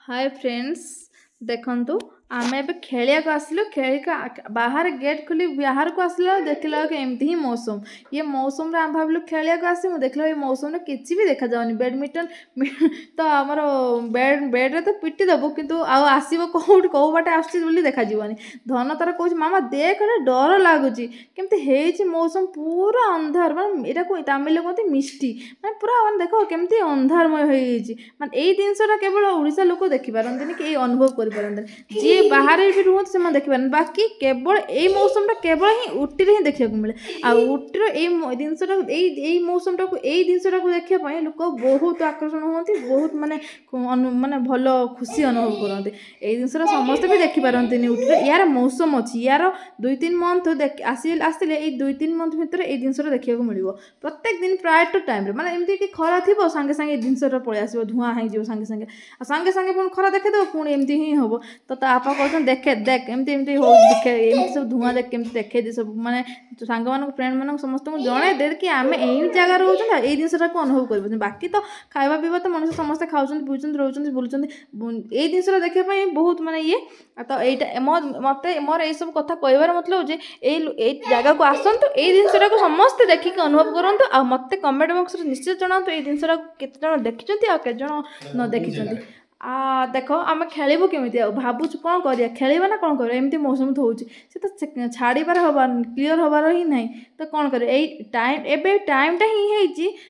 hi friends देखंतु आमे ଏବେ ଖେଳିବାକୁ ଆସିଲୁ ଖେଳିका ବାହାର गेट खोली बाहर को आसला देखला कि एमती ही मौसम ये मौसम रे हम भाबलु खेलिया आसी मु देखला ये मौसम रे किछि भी देखा जावनी बैडमिंटन तो हमर बेड रे तो पिटी दबु किंतु आ आसीबो को बाटे आसी बोली देखा जीवनी धन तार कहू मामा देख रे डर लागुची केमती हेछि मौसम पूरा अंधार माने एटा को तमिल कहते मिष्टी माने पूरा माने देखो केमती अंधारमय होइछि माने एई दिनसरा केवल ओडिसा लोक देखि पारंतनी कि अनुभव करि पारंतनी जी बाहर भी रुहत से देखि पारन बाकी केवल एई मौसम टा केवल ही उटी रे ही देखिया को मिले आ उटी रो एई दिनसरा एई मौसम टा को एई दिनसरा को देखिया पई लोक बहुत आकर्षण होती बहुत माने माने भलो खुशी अनुभव करते एई दिनसरा समस्त भी देखि पारंतनी उटी रे यार मौसम अछि यार 2-3 मंथ आसिले एई 2-3 मंथ भितर एई दिनसरा देखिया को मिलिबो प्रत्येक दिन प्राय टू टाइम रे माने एमती कि खरा थिबो संगे संगे दिनसरा पळे आसीबो धुआं हे जिवो संगे संगे आ संगे संगे पुन खरा देखे दो पुन एमती ही होबो तो ता आपा कहछन देखे देख एमती एमती हो देखे एमती सब धुआं देख केमती देखे दे सब माने सांग मानक फ्रेंड मानक समस्त को जणे दे कि आमे एई जगह रहउछन एई दिनसरा को अनुभव करबो बाकी तो खाइबा पीबा तो मनुष्य समस्त खाउछन पिउछन रहउछन बुलुछन एई दिनसरा देखे पई बहुत माने ये तो एटा मते मोर एई सब कथा कहबार मतलब जे एई जगह को आसंतु एई दिनसरा को समस्त देखि के अनुभव करंतु आ मते कमेंट बॉक्स रे निश्चित जणांतु एई दिनसरा केते जण देखिचंती आ केते जण न देखिचंती देख आम खेलु केमी भावुँ कौन करिया खेलवा ना कौन कर एमती मौसम तो होची से तो छाड़बार हबार क्लीयर हबार ही नहीं तो कौन कर टाइम एबे टाइम टा ही